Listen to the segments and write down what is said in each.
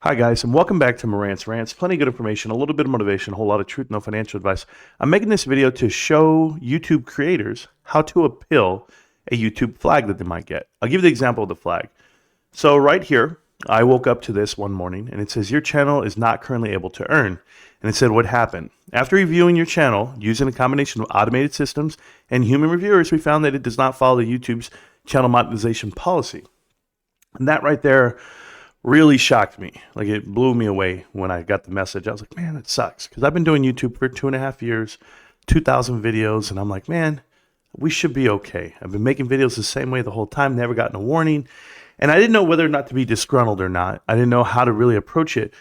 Hi, guys, and welcome back to Morant's Rants. Plenty of good information, a little bit of motivation, a whole lot of truth, no financial advice. I'm making this video to show YouTube creators how to appeal a YouTube flag that they might get. I'll give you the example of the flag. So right here, I woke up to this one morning, and it says, your channel is not currently able to earn. And it said, what happened? After reviewing your channel, using a combination of automated systems and human reviewers, we found that it does not follow YouTube's channel monetization policy. And that right there really shocked me. Like, it blew me away when I got the message. I was like, man, it sucks. Because I've been doing YouTube for 2.5 years, 2,000 videos, and I'm like, man, we should be okay. I've been making videos the same way the whole time, never gotten a warning. And I didn't know whether or not to be disgruntled or not. I didn't know how to really approach it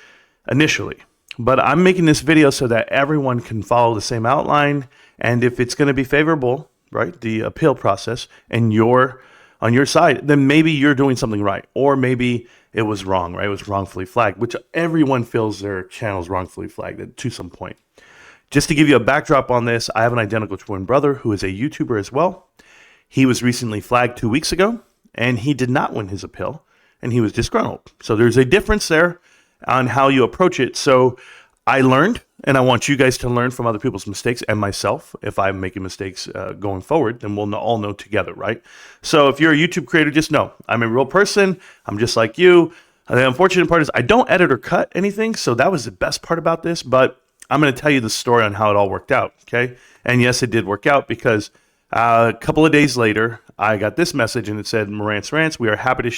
initially. But I'm making this video so that everyone can follow the same outline. And if it's going to be favorable, right, the appeal process, and you're on your side, then maybe you're doing something right. Or maybe it was wrong, right? It was wrongfully flagged, which everyone feels their channel is wrongfully flagged to some point. Just to give you a backdrop on this, I have an identical twin brother who is a YouTuber as well. He was recently flagged 2 weeks ago, and he did not win his appeal, and he was disgruntled. So there's a difference there on how you approach it. So I learned, and I want you guys to learn from other people's mistakes and myself. If I'm making mistakes going forward, then we'll all know together, right? So if you're a YouTube creator, just know I'm a real person. I'm just like you. The unfortunate part is I don't edit or cut anything, so that was the best part about this, but I'm going to tell you the story on how it all worked out, okay? And yes, it did work out because a couple of days later, I got this message and it said, Morant's Rants, we are happy to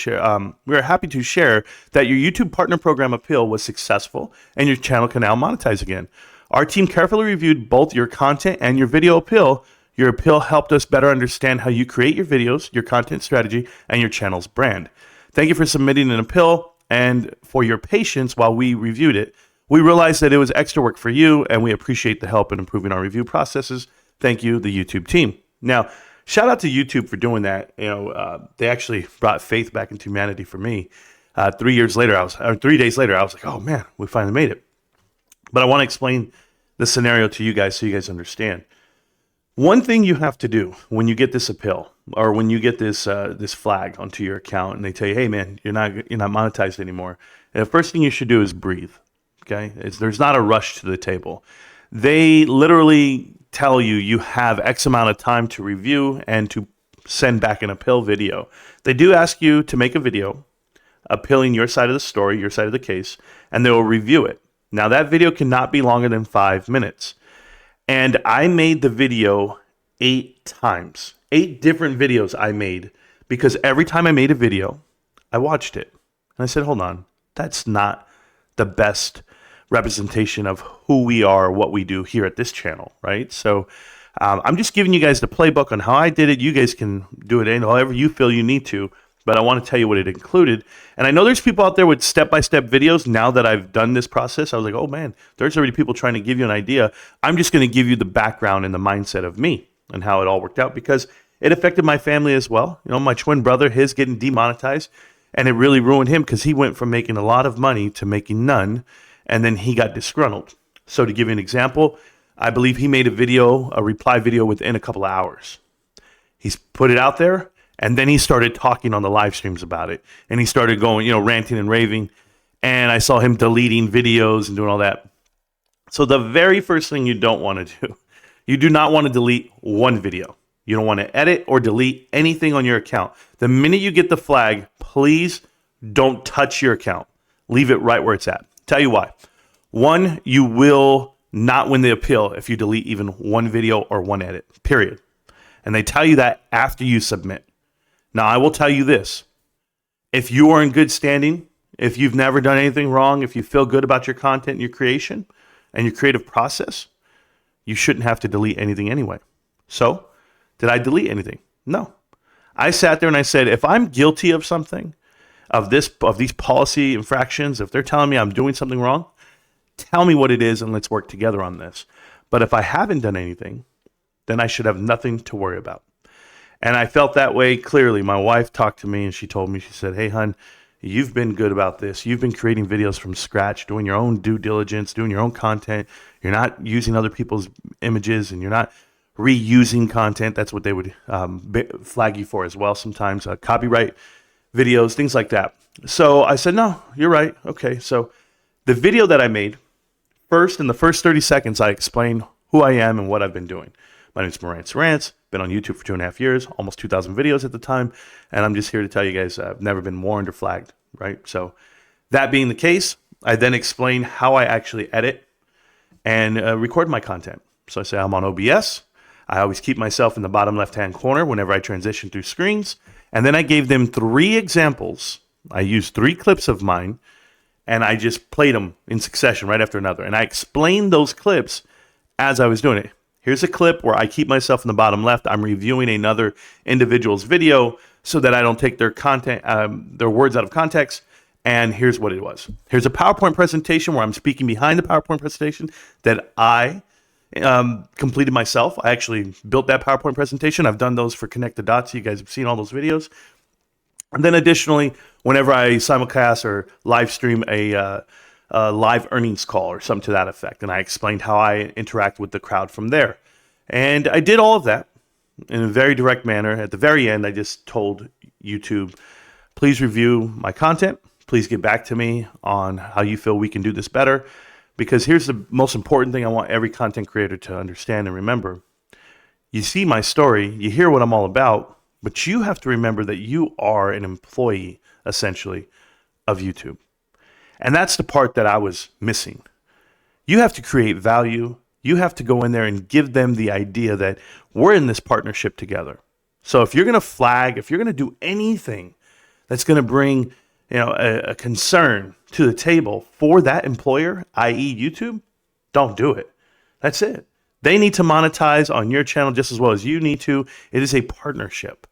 share that your YouTube partner program appeal was successful and your channel can now monetize again. Our team carefully reviewed both your content and your video appeal. Your appeal helped us better understand how you create your videos, your content strategy, and your channel's brand. Thank you for submitting an appeal and for your patience while we reviewed it. We realized that it was extra work for you, and we appreciate the help in improving our review processes. Thank you, the YouTube team. Now, shout out to YouTube for doing that. They actually brought faith back into humanity for me. 3 days later, I was like, oh man, we finally made it. But I want to explain the scenario to you guys so you guys understand. One thing you have to do when you get this appeal or when you get this this flag onto your account and they tell you, hey man, you're not monetized anymore. And the first thing you should do is breathe. Okay, there's not a rush to the table. They literally tell you you have X amount of time to review and to send back an appeal video. They do ask you to make a video appealing your side of the story, your side of the case, and they will review it. Now that video cannot be longer than 5 minutes. And I made the video 8 times. 8 different videos I made because every time I made a video, I watched it. And I said, hold on, that's not the best representation of who we are, what we do here at this channel, right? So I'm just giving you guys the playbook on how I did it. You guys can do it however you feel you need to, but I want to tell you what it included. And I know there's people out there with step-by-step videos. Now that I've done this process, I was like, oh man, there's already people trying to give you an idea. I'm just going to give you the background and the mindset of me and how it all worked out because it affected my family as well. You know, my twin brother, his getting demonetized, and it really ruined him because he went from making a lot of money to making none. And then he got disgruntled. So to give you an example, I believe he made a reply video within a couple of hours. He's put it out there, and then he started talking on the live streams about it. And he started going, ranting and raving. And I saw him deleting videos and doing all that. So the very first thing you don't want to do, you do not want to delete one video. You don't want to edit or delete anything on your account. The minute you get the flag, please don't touch your account. Leave it right where it's at. Tell you why. One, you will not win the appeal if you delete even one video or one edit, period. And they tell you that after you submit. Now, I will tell you this. If you are in good standing, if you've never done anything wrong, if you feel good about your content, your creation, and your creative process, you shouldn't have to delete anything anyway. So, did I delete anything? No. I sat there and I said, if I'm guilty of something, of these policy infractions, if they're telling me I'm doing something wrong, tell me what it is and let's work together on this. But if I haven't done anything, then I should have nothing to worry about. And I felt that way clearly. My wife talked to me and she told me, she said, hey, hun, you've been good about this. You've been creating videos from scratch, doing your own due diligence, doing your own content. You're not using other people's images and you're not reusing content. That's what they would flag you for as well sometimes. Copyright videos, things like that. So I said, no, you're right. Okay. So the video that I made, first, in the first 30 seconds, I explain who I am and what I've been doing. My name is Marantz Rants. Been on YouTube for 2.5 years, almost 2,000 videos at the time. And I'm just here to tell you guys I've never been warned or flagged, right? So that being the case, I then explain how I actually edit and record my content. So I say I'm on OBS. I always keep myself in the bottom left-hand corner whenever I transition through screens. And then I gave them 3 examples. I used 3 clips of mine, and I just played them in succession right after another. And I explained those clips as I was doing it. Here's a clip where I keep myself in the bottom left. I'm reviewing another individual's video so that I don't take their content, their words out of context. And here's what it was. Here's a PowerPoint presentation where I'm speaking behind the PowerPoint presentation that I completed myself. I actually built that PowerPoint presentation. I've done those for Connect the Dots. You guys have seen all those videos. And then additionally, whenever I simulcast or live stream a live earnings call or something to that effect, and I explained how I interact with the crowd from there. And I did all of that in a very direct manner. At the very end, I just told YouTube, please review my content. Please get back to me on how you feel we can do this better. Because here's the most important thing I want every content creator to understand and remember. You see my story, you hear what I'm all about, but you have to remember that you are an employee, essentially, of YouTube. And that's the part that I was missing. You have to create value. You have to go in there and give them the idea that we're in this partnership together. So if you're going to flag, if you're going to do anything that's going to bring a concern to the table for that employer, i.e. YouTube, don't do it. That's it. They need to monetize on your channel just as well as you need to. It is a partnership.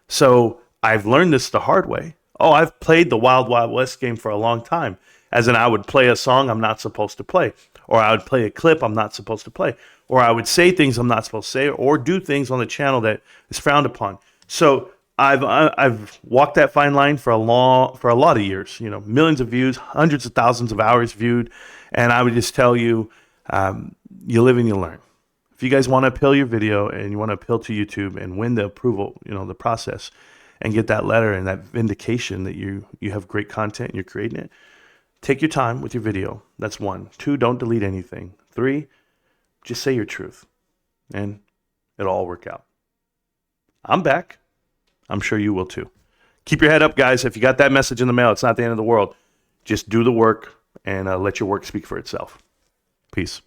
So I've learned this the hard way. Oh, I've played the Wild Wild West game for a long time. As in, I would play a song I'm not supposed to play, or I would play a clip I'm not supposed to play, or I would say things I'm not supposed to say, or do things on the channel that is frowned upon. So I've walked that fine line for a lot of years. Millions of views, hundreds of thousands of hours viewed, and I would just tell you, you live and you learn. If you guys want to appeal your video and you want to appeal to YouTube and win the approval, the process, and get that letter and that vindication that you have great content and you're creating it, take your time with your video. That's 1. 2, don't delete anything. 3, just say your truth, and it'll all work out. I'm back. I'm sure you will too. Keep your head up, guys. If you got that message in the mail, it's not the end of the world. Just do the work and let your work speak for itself. Peace.